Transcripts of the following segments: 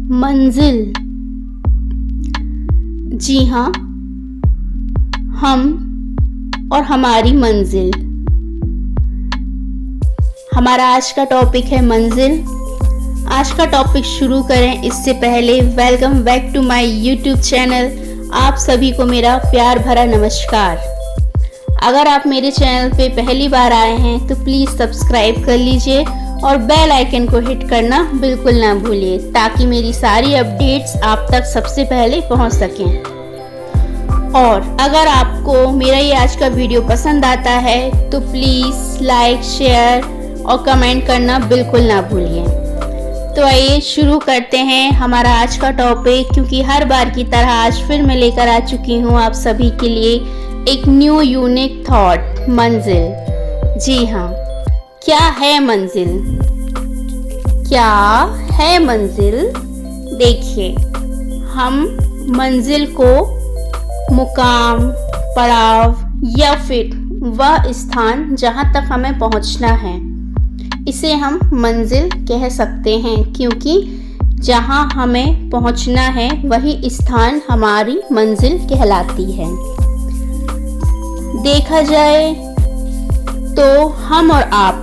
मंजिल। जी हाँ, हम और हमारी मंजिल। हमारा आज का टॉपिक है मंजिल। आज का टॉपिक शुरू करें इससे पहले welcome back to my YouTube channel. आप सभी को मेरा प्यार भरा नमस्कार। अगर आप मेरे चैनल पे पहली बार आए हैं तो प्लीज़ सब्सक्राइब कर लीजिए और बेल आइकन को हिट करना बिल्कुल ना भूलिए ताकि मेरी सारी अपडेट्स आप तक सबसे पहले पहुंच सकें। और अगर आपको मेरा ये आज का वीडियो पसंद आता है तो प्लीज़ लाइक, शेयर और कमेंट करना बिल्कुल ना भूलिए। तो आइए शुरू करते हैं हमारा आज का टॉपिक, क्योंकि हर बार की तरह आज फिर मैं लेकर आ चुकी हूँ आप सभी के लिए एक न्यू यूनिक थॉट, मंजिल। जी हाँ, क्या है मंजिल? क्या है मंजिल? देखिए, हम मंजिल को मुकाम, पड़ाव या फिर वह स्थान जहाँ तक हमें पहुँचना है, इसे हम मंजिल कह सकते हैं, क्योंकि जहाँ हमें पहुँचना है वही स्थान हमारी मंजिल कहलाती है। देखा जाए तो हम और आप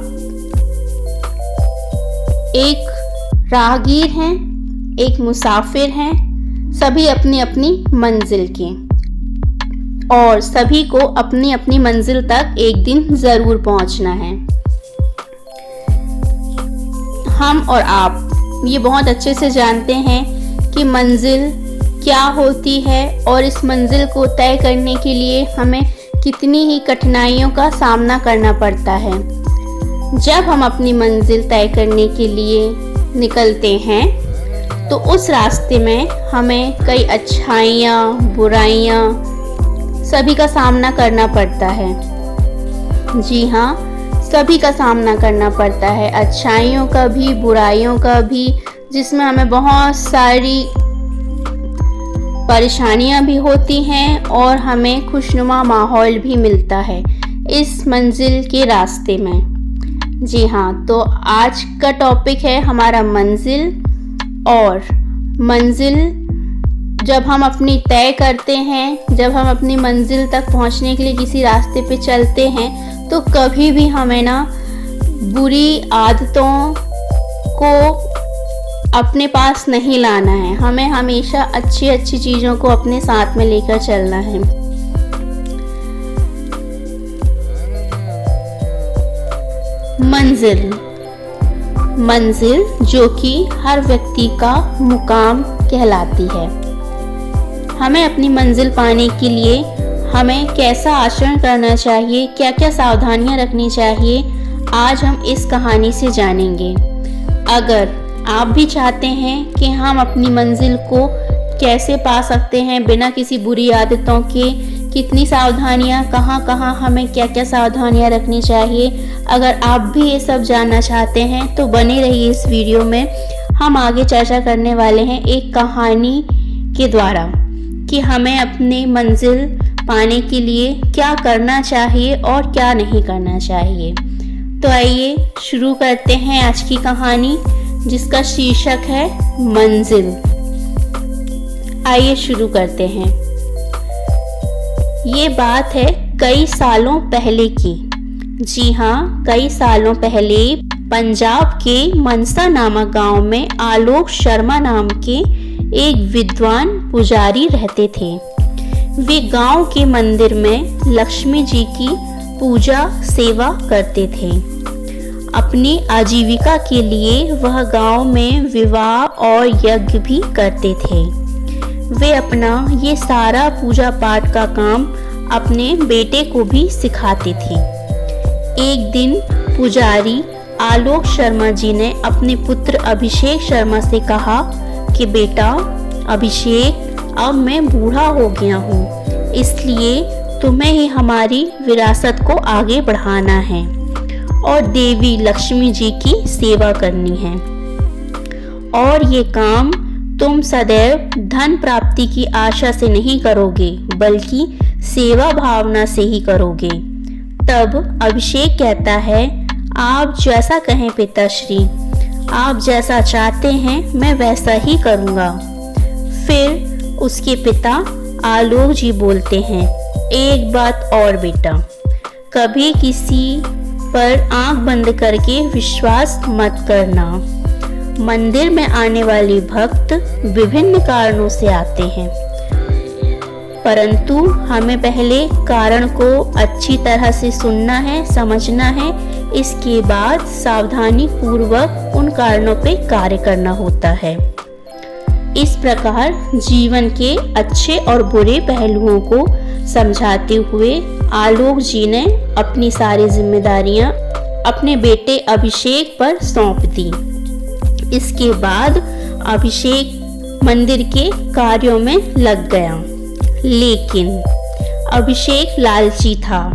एक राहगीर हैं, एक मुसाफिर हैं, सभी अपनी अपनी मंजिल के, और सभी को अपनी अपनी मंजिल तक एक दिन ज़रूर पहुंचना है। हम और आप ये बहुत अच्छे से जानते हैं कि मंजिल क्या होती है और इस मंजिल को तय करने के लिए हमें कितनी ही कठिनाइयों का सामना करना पड़ता है। जब हम अपनी मंजिल तय करने के लिए निकलते हैं तो उस रास्ते में हमें कई अच्छाइयाँ, बुराइयाँ सभी का सामना करना पड़ता है। जी हाँ, सभी का सामना करना पड़ता है, अच्छाइयों का भी, बुराइयों का भी, जिसमें हमें बहुत सारी परेशानियां भी होती हैं और हमें खुशनुमा माहौल भी मिलता है इस मंजिल के रास्ते में। जी हाँ, तो आज का टॉपिक है हमारा मंजिल। और मंजिल जब हम अपनी तय करते हैं, जब हम अपनी मंजिल तक पहुंचने के लिए किसी रास्ते पे चलते हैं, तो कभी भी हमें ना बुरी आदतों को अपने पास नहीं लाना है। हमें हमेशा अच्छी अच्छी चीज़ों को अपने साथ में लेकर चलना है। मंजिल, मंजिल जो कि हर व्यक्ति का मुकाम कहलाती है। हमें अपनी मंजिल पाने के लिए हमें कैसा आचरण करना चाहिए, क्या क्या सावधानियां रखनी चाहिए, आज हम इस कहानी से जानेंगे। अगर आप भी चाहते हैं कि हम अपनी मंजिल को कैसे पा सकते हैं बिना किसी बुरी आदतों के, कितनी सावधानियां, कहाँ कहाँ हमें क्या क्या सावधानियां रखनी चाहिए, अगर आप भी ये सब जानना चाहते हैं तो बने रहिए इस वीडियो में। हम आगे चर्चा करने वाले हैं एक कहानी के द्वारा कि हमें अपनी मंजिल पाने के लिए क्या करना चाहिए और क्या नहीं करना चाहिए। तो आइए शुरू करते हैं आज की कहानी, जिसका शीर्षक है मंजिल। आइए शुरू करते हैं। ये बात है कई सालों पहले की। जी हाँ, कई सालों पहले पंजाब के मनसा नामक गांव में आलोक शर्मा नाम के एक विद्वान पुजारी रहते थे। वे गांव के मंदिर में लक्ष्मी जी की पूजा सेवा करते थे। अपनी आजीविका के लिए वह गांव में विवाह और यज्ञ भी करते थे। वे अपना ये सारा पूजा पाठ का काम अपने बेटे को भी सिखाते थे। एक दिन पुजारी आलोक शर्मा जी ने अपने पुत्र अभिषेक शर्मा से कहा कि बेटा अभिषेक, अब मैं बूढ़ा हो गया हूँ, इसलिए तुम्हें ही हमारी विरासत को आगे बढ़ाना है और देवी लक्ष्मी जी की सेवा करनी है। और ये काम तुम सदैव धन प्राप्ति की आशा से नहीं करोगे, बल्कि सेवा भावना से ही करोगे। तब अभिषेक कहता है, आप जैसा कहें पिताश्री, आप जैसा चाहते हैं मैं वैसा ही करूँगा। फिर उसके पिता आलोक जी बोलते हैं, एक बात और बेटा, कभी किसी पर आंख बंद करके विश्वास मत करना। मंदिर में आने वाले भक्त विभिन्न कारणों से आते हैं, परंतु हमें पहले कारण को अच्छी तरह से सुनना है, समझना है। इसके बाद सावधानी पूर्वक उन कारणों पे कार्य करना होता है। इस प्रकार जीवन के अच्छे और बुरे पहलुओं को समझाते हुए आलोक जी ने अपनी सारी जिम्मेदारियां अपने बेटे अभिषेक पर सौंप दी। इसके बाद अभिषेक मंदिर के कार्यों में लग गया, लेकिन अभिषेक लालची था।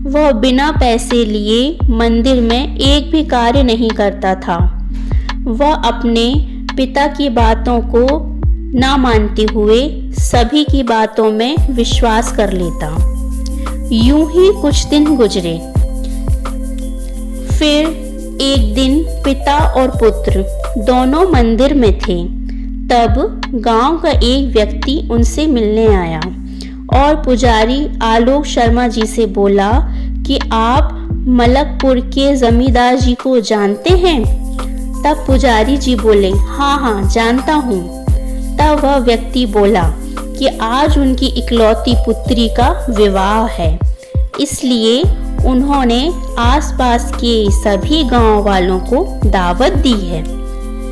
वह बिना पैसे लिए मंदिर में एक भी कार्य नहीं करता था। वह अपने पिता की बातों को ना मानते हुए सभी की बातों में विश्वास कर लेता। यूं ही कुछ दिन गुजरे। फिर एक दिन पिता और पुत्र दोनों मंदिर में थे। तब गांव का एक व्यक्ति उनसे मिलने आया और पुजारी आलोक शर्मा जी से बोला कि आप मलकपुर के जमींदार जी को जानते हैं? तब पुजारी जी बोले, हाँ जानता हूँ। तब वह व्यक्ति बोला कि आज उनकी इकलौती पुत्री का विवाह है, इसलिए उन्होंने आसपास के सभी गांव वालों को दावत दी है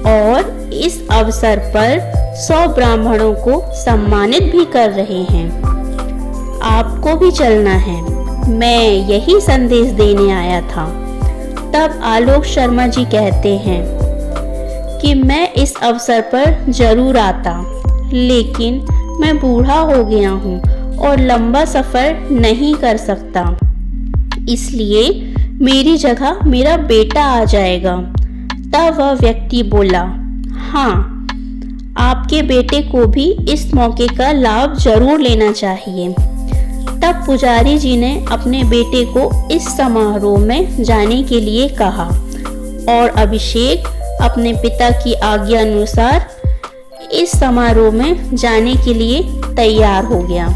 और इस अवसर पर 100 ब्राह्मणों को सम्मानित भी कर रहे हैं। आपको भी चलना है, मैं यही संदेश देने आया था। तब आलोक शर्मा जी कहते हैं कि मैं इस अवसर पर जरूर आता, लेकिन मैं बूढ़ा हो गया हूँ और लंबा सफर नहीं कर सकता, इसलिए मेरी जगह मेरा बेटा आ जाएगा। तब वह व्यक्ति बोला, हाँ, आपके बेटे को भी इस मौके का लाभ जरूर लेना चाहिए। तब पुजारी जी ने अपने बेटे को इस समारोह में जाने के लिए कहा और अभिषेक अपने पिता की आज्ञा अनुसार इस समारोह में जाने के लिए तैयार हो गया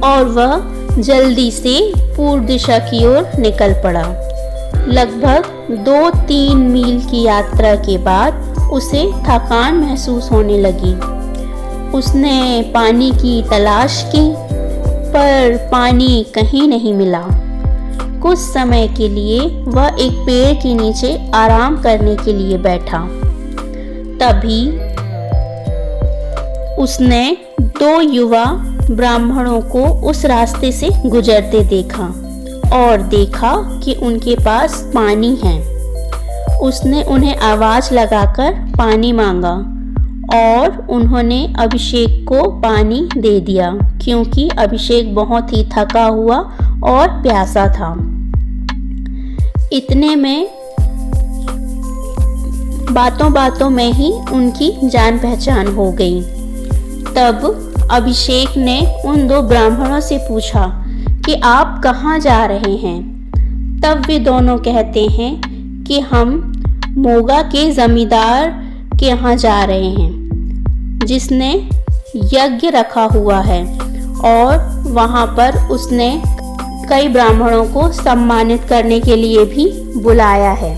और वह जल्दी से पूर्व दिशा की ओर निकल पड़ा। लगभग 2-3 मील की यात्रा के बाद उसे थकान महसूस होने लगी। उसने पानी की तलाश की, पर पानी कहीं नहीं मिला। कुछ समय के लिए वह एक पेड़ के नीचे आराम करने के लिए बैठा। तभी उसने 2 युवा ब्राह्मणों को उस रास्ते से गुजरते देखा और देखा कि उनके पास पानी है। उसने उन्हें आवाज लगाकर पानी मांगा और उन्होंने अभिषेक को पानी दे दिया, क्योंकि अभिषेक बहुत ही थका हुआ और प्यासा था। इतने में बातों में ही उनकी जान पहचान हो गई। तब अभिषेक ने उन 2 ब्राह्मणों से पूछा कि आप कहाँ जा रहे हैं? तब वे दोनों कहते हैं कि हम मोगा के जमींदार के यहाँ जा रहे हैं, जिसने यज्ञ रखा हुआ है और वहाँ पर उसने कई ब्राह्मणों को सम्मानित करने के लिए भी बुलाया है।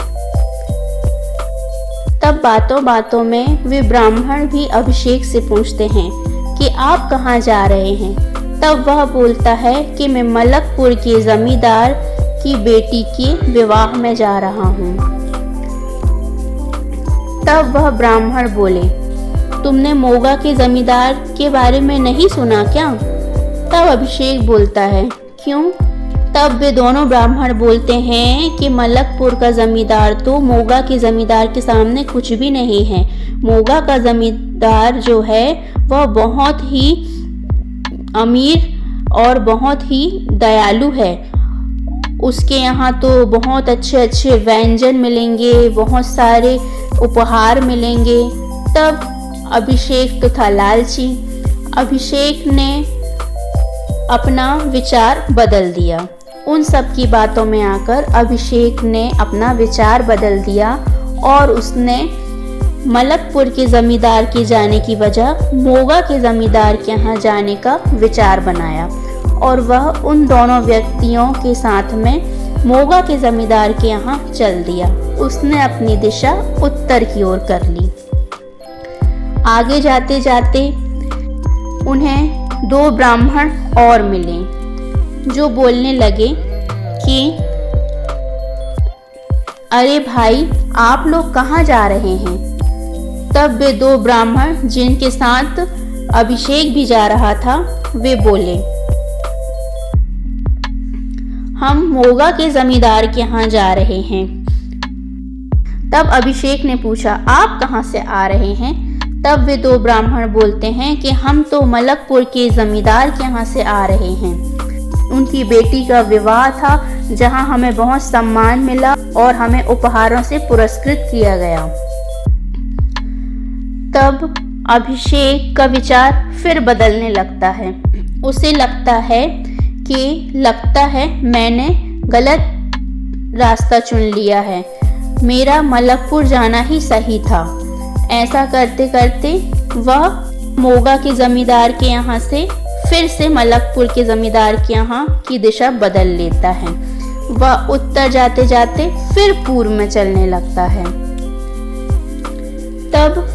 तब बातों में वे ब्राह्मण भी अभिषेक से पूछते हैं कि आप कहाँ जा रहे हैं? तब वह बोलता है कि मैं मलकपुर के जमींदार की बेटी के विवाह में जा रहा हूँ। तब वह ब्राह्मण बोले, तुमने मोगा के जमींदार के बारे में नहीं सुना क्या? तब अभिषेक बोलता है, क्यों? तब वे दोनों ब्राह्मण बोलते हैं कि मलकपुर का जमींदार तो मोगा के जमींदार के सामने कुछ भी नहीं है। मोगा का जमींदार जो है वह बहुत ही अमीर और बहुत ही दयालु है। उसके यहाँ तो बहुत अच्छे व्यंजन मिलेंगे, बहुत सारे उपहार मिलेंगे। तब अभिषेक तो था लालची। अभिषेक ने अपना विचार बदल दिया। उन सब की बातों में आकर अभिषेक ने अपना विचार बदल दिया और उसने मलकपुर के जमींदार के जाने की वजह मोगा के जमींदार के यहाँ जाने का विचार बनाया और वह उन दोनों व्यक्तियों के साथ में मोगा के जमींदार के यहाँ चल दिया। उसने अपनी दिशा उत्तर की ओर कर ली। आगे जाते जाते उन्हें 2 ब्राह्मण और मिले जो बोलने लगे कि अरे भाई, आप लोग कहाँ जा रहे हैं? तब वे 2 ब्राह्मण जिनके साथ अभिषेक भी जा रहा था वे बोले, हम मोगा के जमींदार के यहाँ जा रहे हैं। तब अभिषेक ने पूछा, आप कहाँ से आ रहे हैं? तब वे 2 ब्राह्मण बोलते हैं कि हम तो मलकपुर के जमींदार के यहाँ से आ रहे हैं। उनकी बेटी का विवाह था जहाँ हमें बहुत सम्मान मिला और हमें उपहारों से पुरस्कृत किया गया। तब अभिषेक का विचार फिर बदलने लगता है। उसे लगता है मैंने गलत रास्ता चुन लिया है, मेरा मलकपुर जाना ही सही था। ऐसा करते करते वह मोगा के जमींदार के यहाँ से फिर से मलकपुर के जमींदार के यहाँ की दिशा बदल लेता है। वह उत्तर जाते जाते फिर पूर्व में चलने लगता है। तब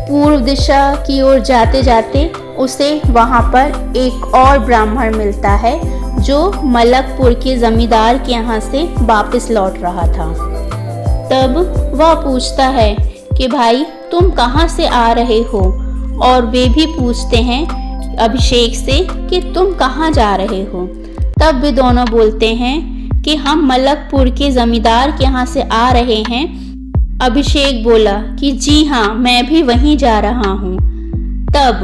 पूर्व दिशा की ओर जाते जाते उसे वहां पर एक और ब्राह्मण मिलता है जो मलकपुर के जमींदार के यहाँ से वापस लौट रहा था। तब वह पूछता है कि भाई, तुम कहाँ से आ रहे हो? और वे भी पूछते हैं अभिषेक से कि तुम कहाँ जा रहे हो? तब वे दोनों बोलते हैं कि हम मलकपुर के जमींदार के यहाँ से आ रहे हैं। अभिषेक बोला कि जी हाँ, मैं भी वहीं जा रहा हूँ। तब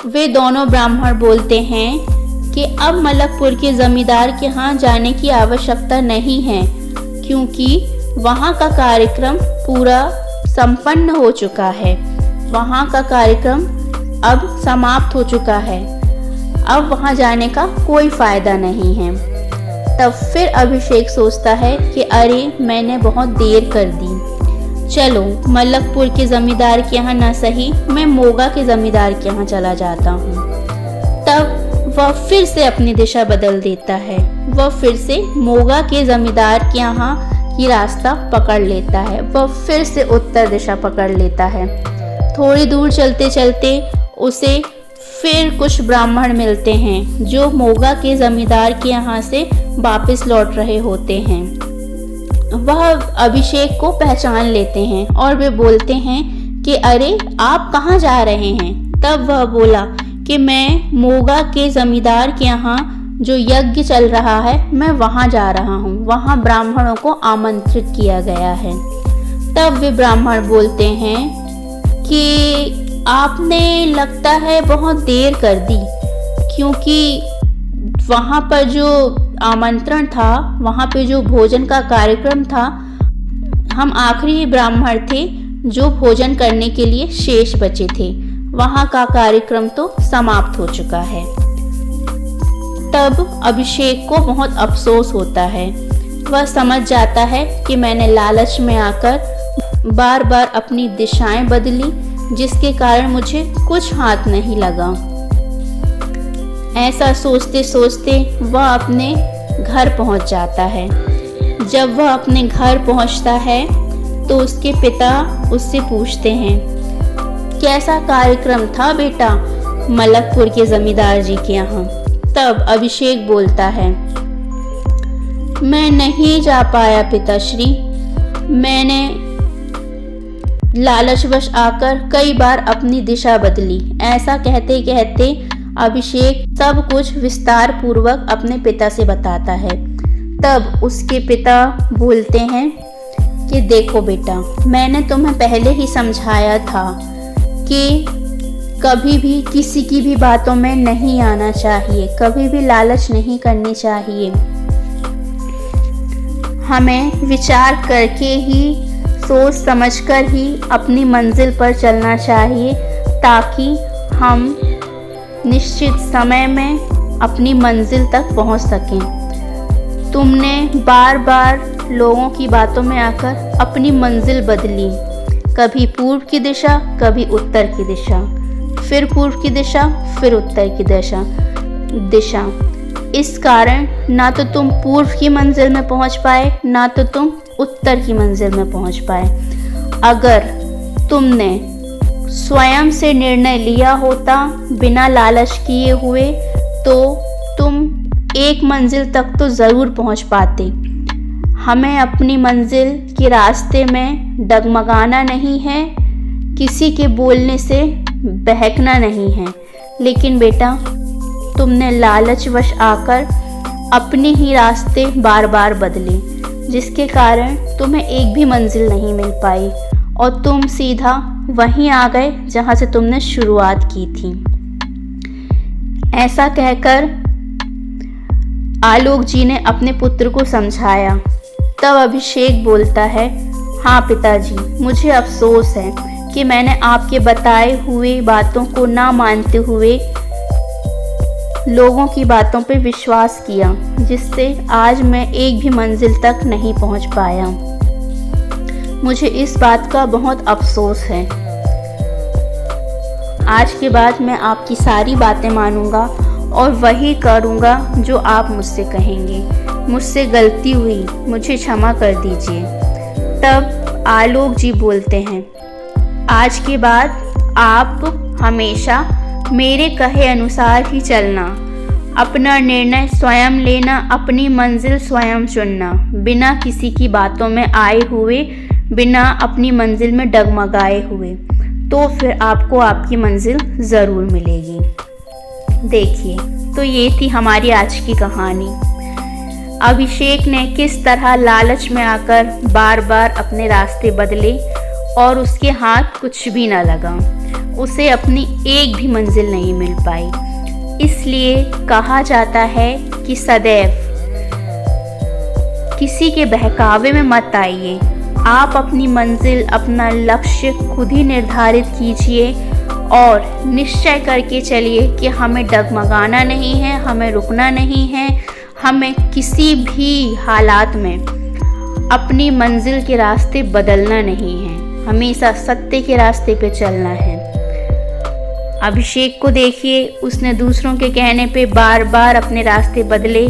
वे दोनों ब्राह्मण बोलते हैं कि अब मलकपुर के जमींदार के यहाँ जाने की आवश्यकता नहीं है, क्योंकि वहाँ का कार्यक्रम पूरा संपन्न हो चुका है। वहाँ का कार्यक्रम अब समाप्त हो चुका है, अब वहाँ जाने का कोई फायदा नहीं है। तब फिर अभिषेक सोचता है कि अरे, मैंने बहुत देर कर दी, चलो मलकपुर के जमींदार के यहाँ न सही, मैं मोगा के जमींदार के यहाँ चला जाता हूँ। तब वह फिर से अपनी दिशा बदल देता है। वह फिर से मोगा के जमींदार के यहाँ की रास्ता पकड़ लेता है। वह फिर से उत्तर दिशा पकड़ लेता है। थोड़ी दूर चलते चलते उसे फिर कुछ ब्राह्मण मिलते हैं जो मोगा के जमींदार के यहाँ से वापस लौट रहे होते हैं। वह अभिषेक को पहचान लेते हैं और वे बोलते हैं कि अरे, आप कहाँ जा रहे हैं? तब वह बोला कि मैं मोगा के जमींदार के यहाँ जो यज्ञ चल रहा है, मैं वहाँ जा रहा हूँ। वहाँ ब्राह्मणों को आमंत्रित किया गया है। तब वे ब्राह्मण बोलते हैं कि आपने लगता है बहुत देर कर दी, क्योंकि वहाँ पर जो आमंत्रण था, वहाँ पे जो भोजन का कार्यक्रम था, हम आखिरी ब्राह्मण थे जो भोजन करने के लिए शेष बचे थे। वहाँ का कार्यक्रम तो समाप्त हो चुका है। तब अभिषेक को बहुत अफसोस होता है। वह समझ जाता है कि मैंने लालच में आकर बार बार अपनी दिशाएं बदली, जिसके कारण मुझे कुछ हाथ नहीं लगा। ऐसा सोचते सोचते वह अपने घर पहुंच जाता है। जब वह अपने घर पहुंचता है तो उसके पिता उससे पूछते हैं, कैसा कार्यक्रम था बेटा मलकपुर के जमींदार जी के यहाँ? तब अभिषेक बोलता है, मैं नहीं जा पाया पिताश्री, मैंने लालचवश आकर कई बार अपनी दिशा बदली। ऐसा कहते कहते अभिषेक सब कुछ विस्तार पूर्वक अपने पिता से बताता है। तब उसके पिता बोलते हैं कि देखो बेटा, मैंने तुम्हें पहले ही समझाया था कि कभी भी किसी की भी बातों में नहीं आना चाहिए, कभी भी लालच नहीं करनी चाहिए। हमें विचार करके ही, सोच समझकर ही अपनी मंजिल पर चलना चाहिए, ताकि हम निश्चित समय में अपनी मंजिल तक पहुंच सकें। तुमने बार बार लोगों की बातों में आकर अपनी मंजिल बदली। कभी पूर्व की दिशा, कभी उत्तर की दिशा, फिर पूर्व की दिशा, फिर उत्तर की दिशा। इस कारण ना तो तुम पूर्व की मंजिल में पहुंच पाए, ना तो तुम उत्तर की मंजिल में पहुंच पाए। अगर तुमने स्वयं से निर्णय लिया होता बिना लालच किए हुए, तो तुम एक मंजिल तक तो ज़रूर पहुंच पाते। हमें अपनी मंजिल के रास्ते में डगमगाना नहीं है, किसी के बोलने से बहकना नहीं है। लेकिन बेटा, तुमने लालचवश आकर अपने ही रास्ते बार बार बदले, जिसके कारण तुम्हें एक भी मंजिल नहीं मिल पाई और तुम सीधा वहीं आ गए जहां से तुमने शुरुआत की थी। ऐसा कहकर आलोक जी ने अपने पुत्र को समझाया। तब अभिषेक बोलता है, हाँ पिताजी, मुझे अफसोस है कि मैंने आपके बताए हुए बातों को ना मानते हुए लोगों की बातों पे विश्वास किया, जिससे आज मैं एक भी मंजिल तक नहीं पहुंच पाया। मुझे इस बात का बहुत अफसोस है। आज के बाद मैं आपकी सारी बातें मानूंगा और वही करूंगा जो आप मुझसे कहेंगे। मुझसे गलती हुई, मुझे क्षमा कर दीजिए। तब आलोक जी बोलते हैं, आज के बाद आप हमेशा मेरे कहे अनुसार ही चलना, अपना निर्णय स्वयं लेना, अपनी मंजिल स्वयं चुनना, बिना किसी की बातों में आए हुए, बिना अपनी मंजिल में डगमगाए हुए, तो फिर आपको आपकी मंजिल ज़रूर मिलेगी। देखिए, तो ये थी हमारी आज की कहानी। अभिषेक ने किस तरह लालच में आकर बार बार अपने रास्ते बदले और उसके हाथ कुछ भी न लगा, उसे अपनी एक भी मंजिल नहीं मिल पाई। इसलिए कहा जाता है कि सदैव किसी के बहकावे में मत आइए। आप अपनी मंजिल, अपना लक्ष्य खुद ही निर्धारित कीजिए और निश्चय करके चलिए कि हमें डगमगाना नहीं है, हमें रुकना नहीं है, हमें किसी भी हालात में अपनी मंजिल के रास्ते बदलना नहीं है, हमेशा सत्य के रास्ते पे चलना है। अभिषेक को देखिए, उसने दूसरों के कहने पे बार बार अपने रास्ते बदले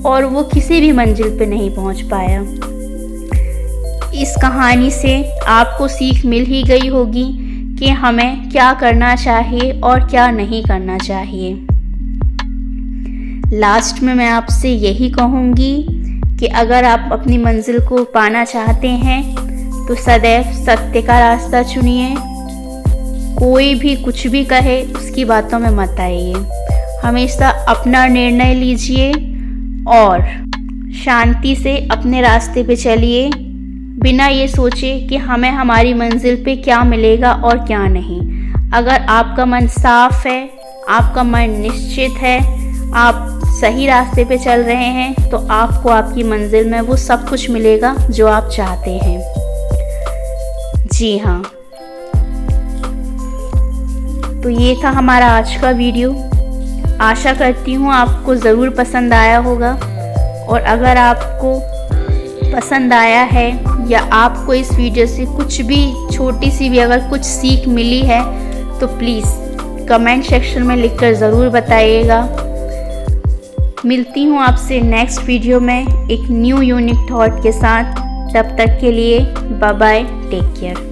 और वो किसी भी मंजिल पे नहीं पहुंच पाया। इस कहानी से आपको सीख मिल ही गई होगी कि हमें क्या करना चाहिए और क्या नहीं करना चाहिए। लास्ट में मैं आपसे यही कहूँगी कि अगर आप अपनी मंजिल को पाना चाहते हैं तो सदैव सत्य का रास्ता चुनिए। कोई भी कुछ भी कहे उसकी बातों में मत आइए। हमेशा अपना निर्णय लीजिए और शांति से अपने रास्ते पे चलिए, बिना ये सोचे कि हमें हमारी मंजिल पे क्या मिलेगा और क्या नहीं। अगर आपका मन साफ है, आपका मन निश्चित है, आप सही रास्ते पे चल रहे हैं, तो आपको आपकी मंजिल में वो सब कुछ मिलेगा जो आप चाहते हैं। जी हाँ, तो ये था हमारा आज का वीडियो। आशा करती हूँ आपको ज़रूर पसंद आया होगा, और अगर आपको पसंद आया है या आपको इस वीडियो से कुछ भी, छोटी सी भी अगर कुछ सीख मिली है, तो प्लीज़ कमेंट सेक्शन में लिखकर ज़रूर बताइएगा। मिलती हूँ आपसे नेक्स्ट वीडियो में एक न्यू यूनिक थॉट के साथ। तब तक के लिए बाय बाय, टेक केयर।